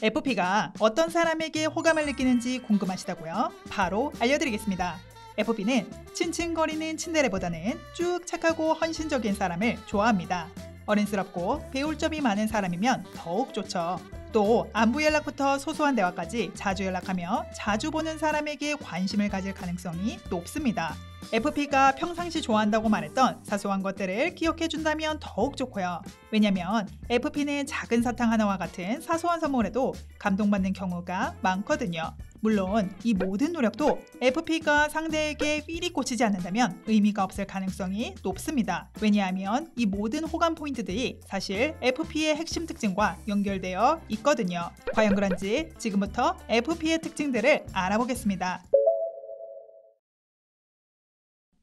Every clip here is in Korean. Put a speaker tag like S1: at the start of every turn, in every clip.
S1: FP가 어떤 사람에게 호감을 느끼는지 궁금하시다고요? 바로 알려드리겠습니다. FP는 츤츤거리는 츤데레보다는 쭉 착하고 헌신적인 사람을 좋아합니다. 어른스럽고 배울 점이 많은 사람이면 더욱 좋죠. 또 안부 연락부터 소소한 대화까지 자주 연락하며 자주 보는 사람에게 관심을 가질 가능성이 높습니다. FP가 평상시 좋아한다고 말했던 사소한 것들을 기억해준다면 더욱 좋고요. 왜냐면 FP는 작은 사탕 하나와 같은 사소한 선물에도 감동받는 경우가 많거든요. 물론 이 모든 노력도 FP가 상대에게 삘이 꽂히지 않는다면 의미가 없을 가능성이 높습니다. 왜냐하면 이 모든 호감 포인트들이 사실 FP의 핵심 특징과 연결되어 있거든요. 과연 그런지 지금부터 FP의 특징들을 알아보겠습니다.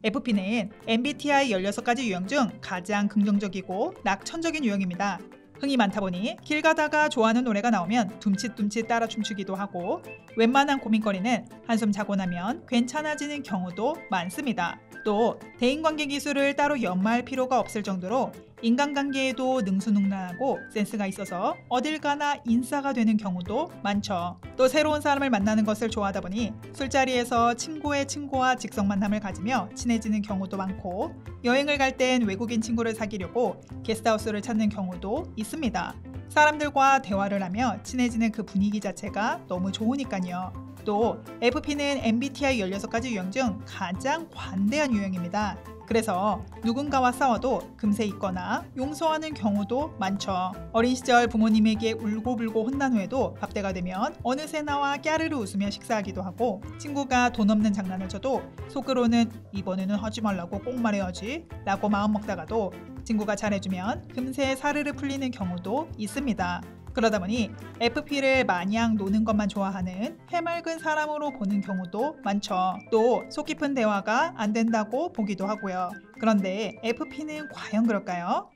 S1: FP는 MBTI 16가지 유형 중 가장 긍정적이고 낙천적인 유형입니다. 흥이 많다 보니 길 가다가 좋아하는 노래가 나오면 둠칫둠칫 따라 춤추기도 하고 웬만한 고민거리는 한숨 자고 나면 괜찮아지는 경우도 많습니다. 또 대인관계 기술을 따로 연마할 필요가 없을 정도로 인간관계에도 능수능란하고 센스가 있어서 어딜 가나 인싸가 되는 경우도 많죠. 또 새로운 사람을 만나는 것을 좋아하다 보니 술자리에서 친구의 친구와 직성 만남을 가지며 친해지는 경우도 많고 여행을 갈 땐 외국인 친구를 사귀려고 게스트하우스를 찾는 경우도 있습니다. 사람들과 대화를 하며 친해지는 그 분위기 자체가 너무 좋으니까요. 또 FP는 MBTI 16가지 유형 중 가장 관대한 유형입니다. 그래서 누군가와 싸워도 금세 잊거나 용서하는 경우도 많죠. 어린 시절 부모님에게 울고불고 혼난 후에도 밥때가 되면 어느새 나와 까르르 웃으며 식사하기도 하고 친구가 돈 없는 장난을 쳐도 속으로는 이번에는 하지 말라고 꼭 말해야지 라고 마음먹다가도 친구가 잘해주면 금세 사르르 풀리는 경우도 있습니다. 그러다 보니 FP를 마냥 노는 것만 좋아하는 해맑은 사람으로 보는 경우도 많죠. 또 속 깊은 대화가 안 된다고 보기도 하고요. 그런데 FP는 과연 그럴까요?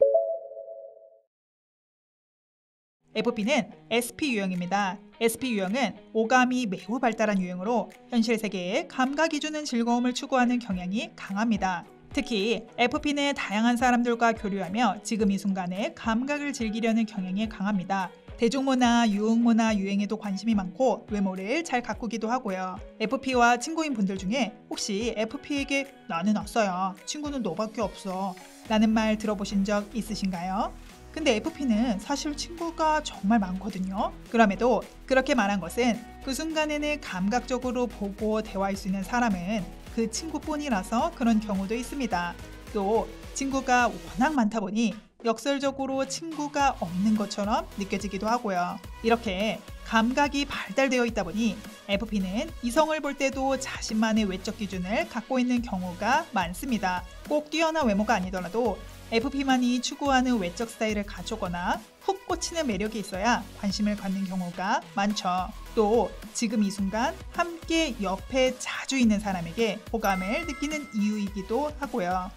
S1: FP는 SP 유형입니다. SP 유형은 오감이 매우 발달한 유형으로 현실 세계에 감각이 주는 즐거움을 추구하는 경향이 강합니다. 특히 FP는 다양한 사람들과 교류하며 지금 이 순간에 감각을 즐기려는 경향이 강합니다. 대중문화, 유흥문화, 유행에도 관심이 많고 외모를 잘 가꾸기도 하고요. FP와 친구인 분들 중에 혹시 FP에게 나는 아싸야, 친구는 너밖에 없어 라는 말 들어보신 적 있으신가요? 근데 FP는 사실 친구가 정말 많거든요. 그럼에도 그렇게 말한 것은 그 순간에는 감각적으로 보고 대화할 수 있는 사람은 그 친구뿐이라서 그런 경우도 있습니다. 또 친구가 워낙 많다 보니 역설적으로 친구가 없는 것처럼 느껴지기도 하고요. 이렇게 감각이 발달되어 있다 보니 FP는 이성을 볼 때도 자신만의 외적 기준을 갖고 있는 경우가 많습니다. 꼭 뛰어난 외모가 아니더라도 FP만이 추구하는 외적 스타일을 갖추거나 훅 꽂히는 매력이 있어야 관심을 갖는 경우가 많죠. 또 지금 이 순간 함께 옆에 자주 있는 사람에게 호감을 느끼는 이유이기도 하고요.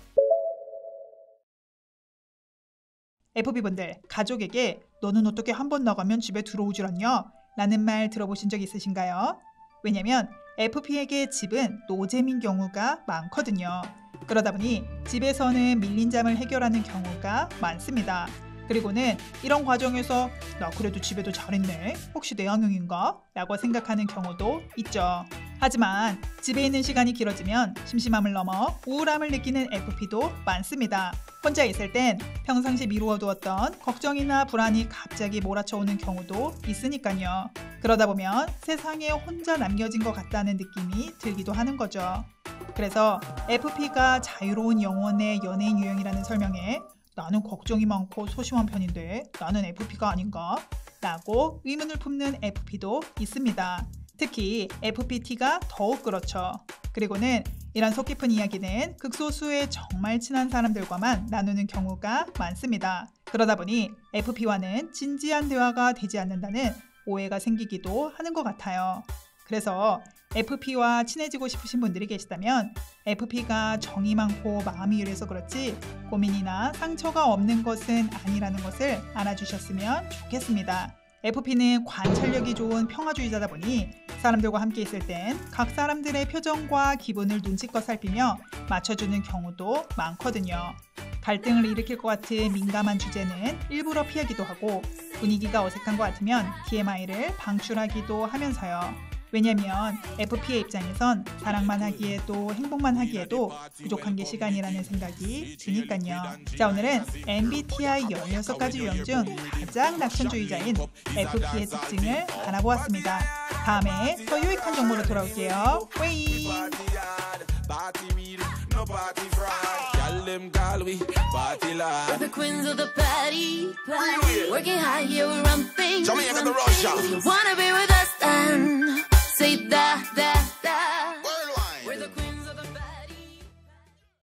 S1: FP분들, 가족에게 너는 어떻게 한 번 나가면 집에 들어오질 않냐? 라는 말 들어보신 적 있으신가요? 왜냐면 FP에게 집은 노잼인 경우가 많거든요. 그러다 보니 집에서는 밀린 잠을 해결하는 경우가 많습니다. 그리고는 이런 과정에서 나 그래도 집에도 잘했네, 혹시 내향형인가? 라고 생각하는 경우도 있죠. 하지만 집에 있는 시간이 길어지면 심심함을 넘어 우울함을 느끼는 FP도 많습니다. 혼자 있을 땐 평상시 미루어두었던 걱정이나 불안이 갑자기 몰아쳐오는 경우도 있으니까요. 그러다 보면 세상에 혼자 남겨진 것 같다는 느낌이 들기도 하는 거죠. 그래서 FP가 자유로운 영혼의 연예인 유형이라는 설명에 나는 걱정이 많고 소심한 편인데 나는 FP가 아닌가? 라고 의문을 품는 FP도 있습니다. 특히 FPT가 더욱 그렇죠. 그리고는 이런 속 깊은 이야기는 극소수의 정말 친한 사람들과만 나누는 경우가 많습니다. 그러다 보니 FP와는 진지한 대화가 되지 않는다는 오해가 생기기도 하는 것 같아요. 그래서 FP와 친해지고 싶으신 분들이 계시다면 FP가 정이 많고 마음이 유려서 그렇지 고민이나 상처가 없는 것은 아니라는 것을 알아주셨으면 좋겠습니다. FP는 관찰력이 좋은 평화주의자다 보니 사람들과 함께 있을 땐 각 사람들의 표정과 기분을 눈치껏 살피며 맞춰주는 경우도 많거든요. 갈등을 일으킬 것 같은 민감한 주제는 일부러 피하기도 하고 분위기가 어색한 것 같으면 TMI를 방출하기도 하면서요. 왜냐면 FP의 입장에선 사랑만 하기에도 행복만 하기에도 부족한 게 시간이라는 생각이 드니까요. 자, 오늘은 MBTI 16가지 유형 중 가장 낙천주의자인 FP의 특징을 알아보았습니다. 다음에 더 유익한 정보로 돌아올게요. 웨이!
S2: We're the queens of the party. Working hard, yeah, we run things. If you wanna be with us, then say that.